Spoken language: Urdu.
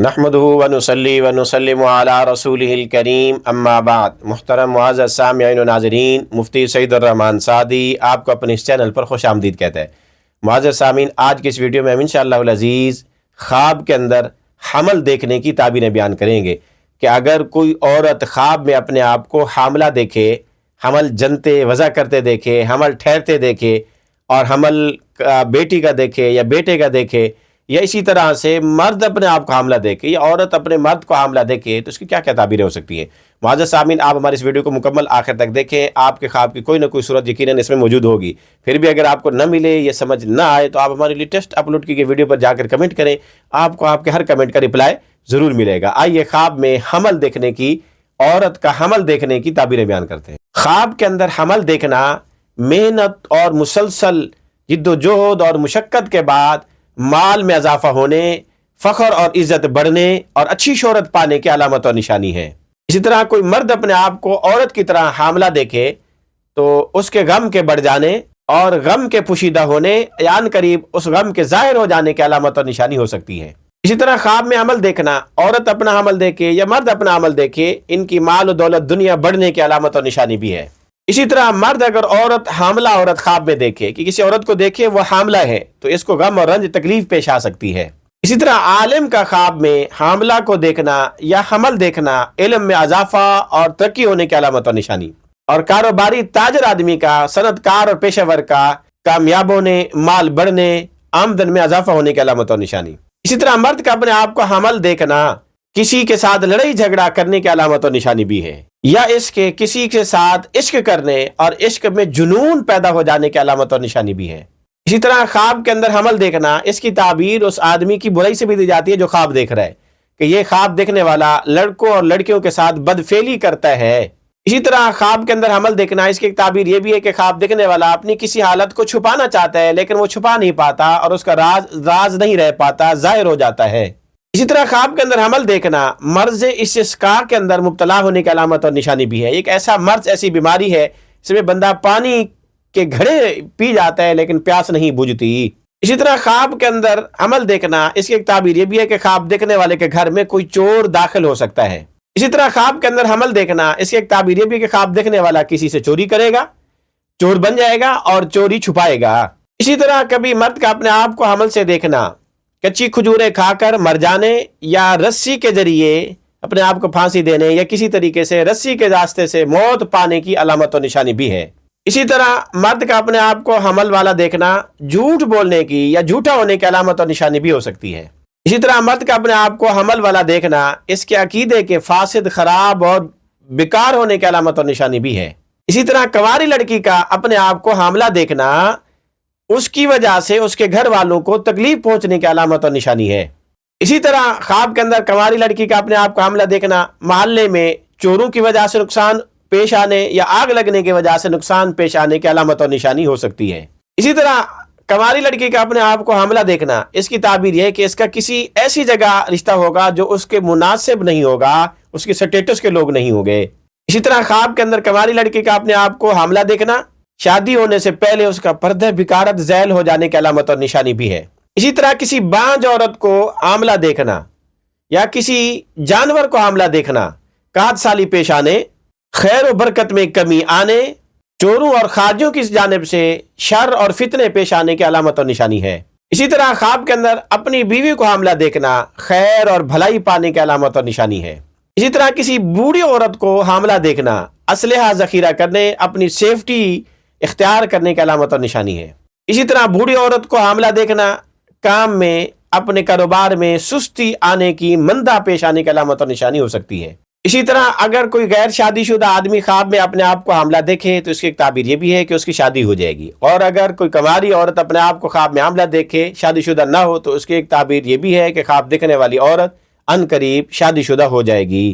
نحمدہ ونصلی ونسلم علی رسولہ الکریم اما بعد۔ محترم معزز سامعین و ناظرین، مفتی سعید الرحمن سعدی آپ کو اپنے اس چینل پر خوش آمدید کہتا ہے۔ معزز سامعین، آج کی اس ویڈیو میں ہم انشاءاللہ العزیز خواب کے اندر حمل دیکھنے کی تعبیریں بیان کریں گے کہ اگر کوئی عورت خواب میں اپنے آپ کو حاملہ دیکھے، حمل جنتے وضع کرتے دیکھے، حمل ٹھہرتے دیکھے، اور حمل بیٹی کا دیکھے یا بیٹے کا دیکھے، یا اسی طرح سے مرد اپنے آپ کو حاملہ دیکھے یا عورت اپنے مرد کو حاملہ دیکھے، تو اس کی کیا کیا تعبیریں ہو سکتی ہیں۔ معزز سامعین، آپ ہماری اس ویڈیو کو مکمل آخر تک دیکھیں، آپ کے خواب کی کوئی نہ کوئی صورت یقیناً اس میں موجود ہوگی۔ پھر بھی اگر آپ کو نہ ملے یا سمجھ نہ آئے تو آپ ہماری لیٹسٹ اپلوڈ کی گئی ویڈیو پر جا کر کمنٹ کریں، آپ کو آپ کے ہر کمنٹ کا رپلائی ضرور ملے گا۔ آئیے خواب میں حمل دیکھنے کی، عورت کا حمل دیکھنے کی تعبیریں بیان کرتے ہیں۔ خواب کے اندر حمل دیکھنا محنت اور مسلسل جد و جہد اور مشقت کے بعد مال میں اضافہ ہونے، فخر اور عزت بڑھنے اور اچھی شہرت پانے کی علامت اور نشانی ہے۔ اسی طرح کوئی مرد اپنے آپ کو عورت کی طرح حاملہ دیکھے تو اس کے غم کے بڑھ جانے اور غم کے پوشیدہ ہونے یا عن قریب اس غم کے ظاہر ہو جانے کی علامت اور نشانی ہو سکتی ہے۔ اسی طرح خواب میں عمل دیکھنا، عورت اپنا عمل دیکھے یا مرد اپنا عمل دیکھے، ان کی مال و دولت دنیا بڑھنے کی علامت اور نشانی بھی ہے۔ اسی طرح مرد اگر عورت حاملہ عورت خواب میں دیکھے کہ کسی عورت کو دیکھے وہ حاملہ ہے تو اس کو غم اور رنج تکلیف پیش آ سکتی ہے۔ اسی طرح عالم کا خواب میں حاملہ کو دیکھنا یا حمل دیکھنا علم میں اضافہ اور ترقی ہونے کی علامت اور نشانی، اور کاروباری تاجر آدمی کا، صنعت کار اور پیشہ ور کا کامیاب ہونے، مال بڑھنے، آمدن میں اضافہ ہونے کی علامت اور نشانی۔ اسی طرح مرد کا اپنے آپ کو حمل دیکھنا کسی کے ساتھ لڑائی جھگڑا کرنے کی علامت اور نشانی بھی ہے، یا اس کے کسی کے ساتھ عشق کرنے اور عشق میں جنون پیدا ہو جانے کی علامت اور نشانی بھی ہے۔ اسی طرح خواب کے اندر حمل دیکھنا، اس کی تعبیر اس آدمی کی برائی سے بھی دی جاتی ہے جو خواب دیکھ رہا ہے، کہ یہ خواب دیکھنے والا لڑکوں اور لڑکیوں کے ساتھ بدفعلی کرتا ہے۔ اسی طرح خواب کے اندر حمل دیکھنا، اس کی ایک تعبیر یہ بھی ہے کہ خواب دیکھنے والا اپنی کسی حالت کو چھپانا چاہتا ہے لیکن وہ چھپا نہیں پاتا اور اس کا راز نہیں رہ پاتا، ظاہر ہو جاتا ہے۔ اسی طرح خواب کے اندر حمل دیکھنا مرض استسقاء کے اندر مبتلا ہونے کی علامت اور نشانی بھی ہے۔ ایک ایسا مرض، ایسی بیماری ہے جس میں بندہ پانی کے گھڑے پی جاتا ہے لیکن پیاس نہیں بجھتی۔ اسی طرح خواب کے اندر حمل دیکھنا، اس کی ایک تعبیر یہ بھی ہے کہ خواب دیکھنے والے کے گھر میں کوئی چور داخل ہو سکتا ہے۔ اسی طرح خواب کے اندر حمل دیکھنا، اس کی ایک تعبیر یہ بھی ہے کہ خواب دیکھنے والا کسی سے چوری کرے گا، چور بن جائے گا اور چوری چھپائے گا۔ اسی طرح کبھی مرد کا اپنے آپ کو حمل سے دیکھنا، کچی کھجوریں کھا کر مر جانے یا رسی کے ذریعے اپنے آپ کو پھانسی دینے یا کسی طریقے سے رسی کے راستے سے موت پانے کی علامت اور نشانی بھی ہے۔ اسی طرح مرد کا اپنے آپ کو حمل والا دیکھنا جھوٹ بولنے کی یا جھوٹا ہونے کی علامت اور نشانی بھی ہو سکتی ہے۔ اسی طرح مرد کا اپنے آپ کو حمل والا دیکھنا اس کے عقیدے کے فاسد، خراب اور بیکار ہونے کی علامت اور نشانی بھی ہے۔ اسی طرح کنواری لڑکی کا اپنے آپ کو حاملہ دیکھنا اس کی وجہ سے اس کے گھر والوں کو تکلیف پہنچنے کی علامت اور نشانی ہے۔ اسی طرح خواب کے اندر کنواری لڑکی کا اپنے آپ کو حاملہ دیکھنا محلے میں چوروں کی وجہ سے نقصان پیش آنے یا آگ لگنے کی وجہ سے نقصان پیش آنے کی علامت اور نشانی ہو سکتی ہے۔ اسی طرح کنواری لڑکی کا اپنے آپ کو حاملہ دیکھنا، اس کی تعبیر یہ ہے کہ اس کا کسی ایسی جگہ رشتہ ہوگا جو اس کے مناسب نہیں ہوگا، اس کے سٹیٹس کے لوگ نہیں ہوں گے۔ اسی طرح خواب کے اندر کنواری لڑکی کا اپنے آپ کو حاملہ دیکھنا شادی ہونے سے پہلے اس کا پردہ بکارت ذیل ہو جانے کی علامت اور نشانی بھی ہے۔ اسی طرح کسی بانجھ عورت کو حاملہ دیکھنا یا کسی جانور کو حاملہ دیکھنا قحط سالی پیش آنے، خیر و برکت میں کمی آنے، چوروں اور خارجوں کی جانب سے شر اور فتنے پیش آنے کی علامت اور نشانی ہے۔ اسی طرح خواب کے اندر اپنی بیوی کو حاملہ دیکھنا خیر اور بھلائی پانے کی علامت اور نشانی ہے۔ اسی طرح کسی بوڑھی عورت کو حاملہ دیکھنا اسلحہ ذخیرہ کرنے، اپنی سیفٹی اختیار کرنے کی علامت اور نشانی ہے۔ اسی طرح بوڑھی عورت کو حاملہ دیکھنا کام میں، اپنے کاروبار میں سستی آنے کی، مندہ پیش آنے کی علامت اور نشانی ہو سکتی ہے۔ اسی طرح اگر کوئی غیر شادی شدہ آدمی خواب میں اپنے آپ کو حاملہ دیکھے تو اس کی ایک تعبیر یہ بھی ہے کہ اس کی شادی ہو جائے گی، اور اگر کوئی کنواری عورت اپنے آپ کو خواب میں حاملہ دیکھے، شادی شدہ نہ ہو، تو اس کی ایک تعبیر یہ بھی ہے کہ خواب دیکھنے والی عورت عن قریب شادی شدہ ہو جائے گی۔